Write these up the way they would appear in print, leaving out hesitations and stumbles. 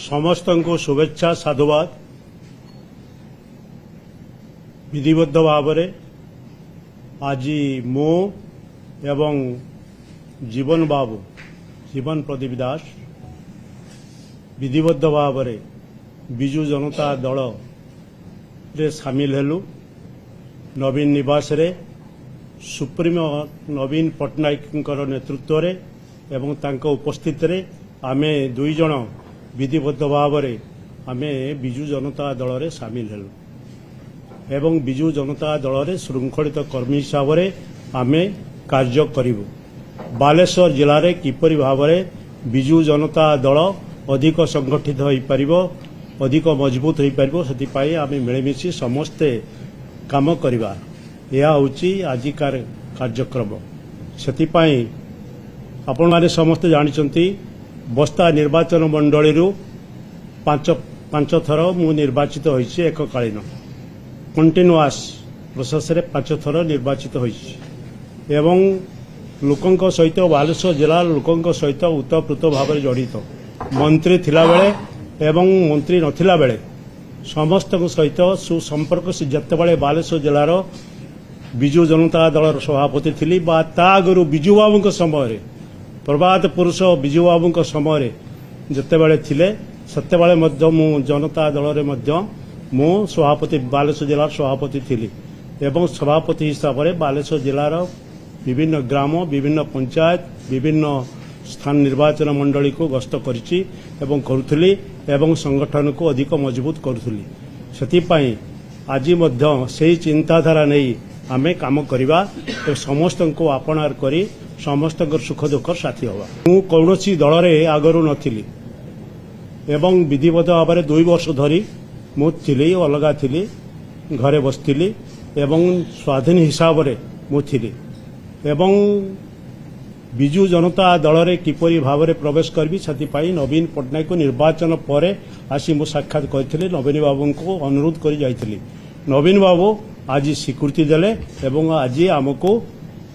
समस्त को शुभेच्छा साधुवाद। विधिबद्ध भाव आज मो एवं जीवन बाबू जीवन प्रदीप दास विधिबद्ध भाव विजु जनता दल रे सामिल हेलु। नवीन निवास रे सुप्रीमो नवीन पट्टनायक नेतृत्व रे एवं तांको उपस्थित रे आमे दुई जन विधिबद्ध भाव आमे विजु जनता दल रे सामिल हेलु एवं विजु जनता दल रे श्रृंखलित कर्मी हिसाब रे आमे कार्य करिवु। बालेश्वर जिले में किपरि भाव में विजु जनता दल अधिक संगठित हो पारिबो, अधिक मजबूत हो पारिबो, सेतिपाई आमे मिलेमिशि समस्ते काम करिबा। यह होची आजिकार कार्यक्रम। सेतिपाई आपण माने समस्ते जानिचंती बस्ता निर्वाचन मंडली रु पांच थर मु निर्वाचित होइछि। एककालीन कंटिन्यूअस प्रोसेस रे 5 थर निर्वाचित होइछि एवं लोकंक सहित बालेश्वर जिला लोकंक सहित उतप्रुत भाव में जड़ित मंत्री थिला बेले एवं मंत्री नथिला बेले समस्त सहित सुसंपर्क से जितेबाला बालेश्वर जिलार विजु जनता दल सभापति थी आगु विजु बाबू समय प्रभात पुरुष विजु बाबू समय जितेबाला थिले सेतेबाला मु जनता दल मु सभापति बालेश्वर जिलार सभापति थी एवं सभापति हिसाब से बालेश्वर जिलार विभिन्न ग्राम विभिन्न पंचायत विभिन्न स्थान निर्वाचन मंडली को गस्त करिछि एवं करुथली एवं संगठन को अधिक मजबूत करुथली। सेतिपाई आज मध्य से चिंताधारा नहीं आमे काम करिबा ए समस्त को आपणार करी समस्त सुख दुख साथी हवा। मु कौनसी दल रे आगरु नथिली एवं विधिबद्ध भाव में 2 वर्ष धरी मु थिली अलगा थिली घरे बसथिली एवं स्वाधीन हिसाब रे मु थिली एवं विजु जनता दल रे किपरि भाव में प्रवेश करी से नवीन पट्टनायक निर्वाचन पर आसी मु साक्षात करथिले। नवीन बाबू को अनुरोध करी जाइथिली। नवीन बाबू आज स्वीकृति देले एवं आज आमको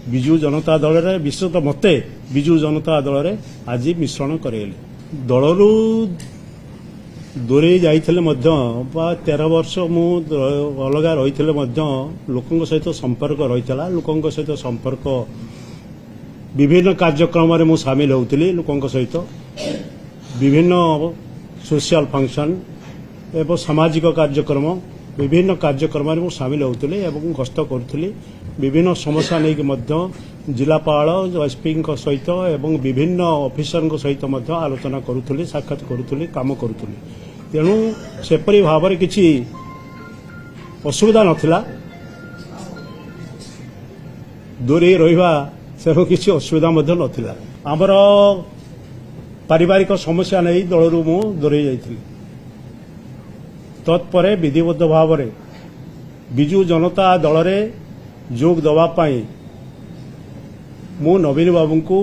विजु जनता दल रे विशेष मते विजु जनता दल रे आज मिश्रण करेले। दलरू दूरे जाइथिले मध्य 13 वर्ष मु अलगा रहिथिले मध्य लोकंक सहित संपर्क रहितला। लोकंक सहित संपर्क विभिन्न कार्यक्रम रे मु शामिल होउथिली। लोकंक सहित विभिन्न सोशल फंक्शन एवं सामाजिक कार्यक्रम विभिन्न कार्यक्रम रे मु शामिल होउथिली एवं गस्त करुथिली। विभिन्न समस्या नै कि मध्य जिलापाल एसपी सहित एवं विभिन्न ऑफिसर सहित मध्य आलोचना करुथिली, साक्षात करुथिली, काम करुथिली। तेणु सेपरी भाव में किसी असुविधा नथिला। दूरे रहिबा से किसी असुविधा मध्य नथिला। आमर पारिवारिक समस्या नहीं दलरू मु दूरे जाइथिली। तत्परे विधिबद्ध भाव में विजु जनता दल रे जोग दवा पाई मु नवीन बाबू को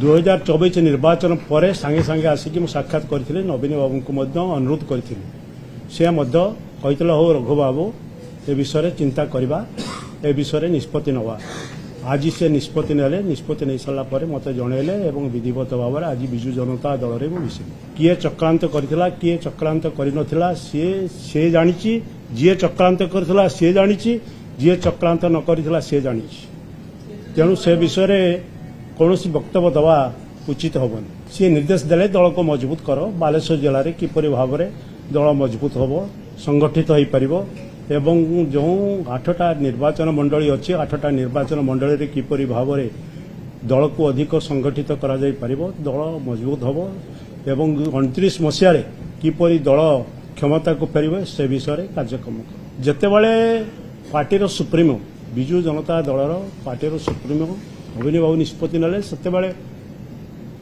2024 निर्वाचन पर सांगे सांगे आसिक साक्षात करथिले। नवीन बाबू को अनुरोध करथिले। से कहितले हो रघु बाबू ए विषय चिंता करबा, ए विषय निष्पत्ति नवा। आज से निष्पत्ति नेले। निष्पत्ति नहीं सारा पर मत जनइले एवं विधिवत भाव में आज विजु जनता दल रे मिसिले। किए चक्रांत करथिला किए चक्रांत करिनथिला से जानिछि। जे चक्रांत करथिला से जानिछि, जे चक्रांत न करथिला से जानिछि। तेणु से विषय कौन वक्तव्य दवा उचित हेनी। सी निर्देश देले दल को मजबूत कर। बालेश्वर जिले में किपरि भाव में दल मजबूत हम संगठित हो पार एवं जो 8टा निर्वाचन मंडली अच्छी 8टा निर्वाचन मंडली रे किपरि भाव में दल को अधिक संगठित करा जाई पारिबो, दल मजबूत हम एवं 29 मसीह किपरि दल क्षमता को फेरिबे से विषय कार्यक्रम जेतेबाले पार्टीर सुप्रीमो विजु जनता दलर पार्टीर सुप्रीमो नवीन बाबू निष्पत्ति नेले सेतेबाले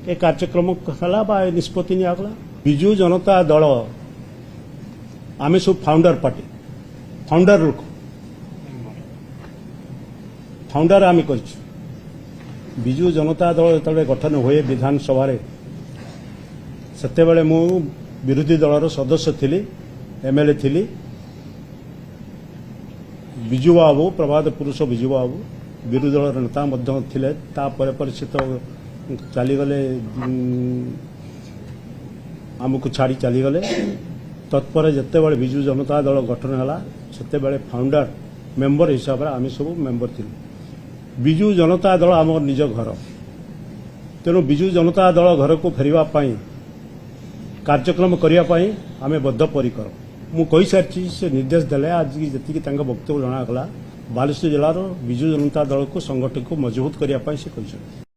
ए कार्यक्रम हला बा निष्पत्ति नियागला। विजु जनता दल आमे सब फाउंडर पार्टी फाउंडर लोक फाउंडर आमे करछु। विजु जनता दल जेतेबाले गठन होए विधानसभा रे सेतेबाले मु विरोधी दलर सदस्य थिली, एमएलए थिली। विजु बाबू प्रभात पुरुष विजु बाबू विरोधी दल नेता मध्य थिले। तापर से तो चलीगले आमको छाड़ी चलीगले तत्पर जितेबाला विजु जनता दल गठन है से फाउंडर मेंबर हिसाब से आम सब मेंबर थी। विजु जनता दल आम निज घर तेणु विजु जनता दल घर को फेरवाई कार्यक्रम करने आम बद्धपरिकर मु कही सारी से निर्देश देले आज जी वक्तव्य जनागला बालेश्वर जिलार विजु जनता दल को संगठन को मजबूत करने से कहते।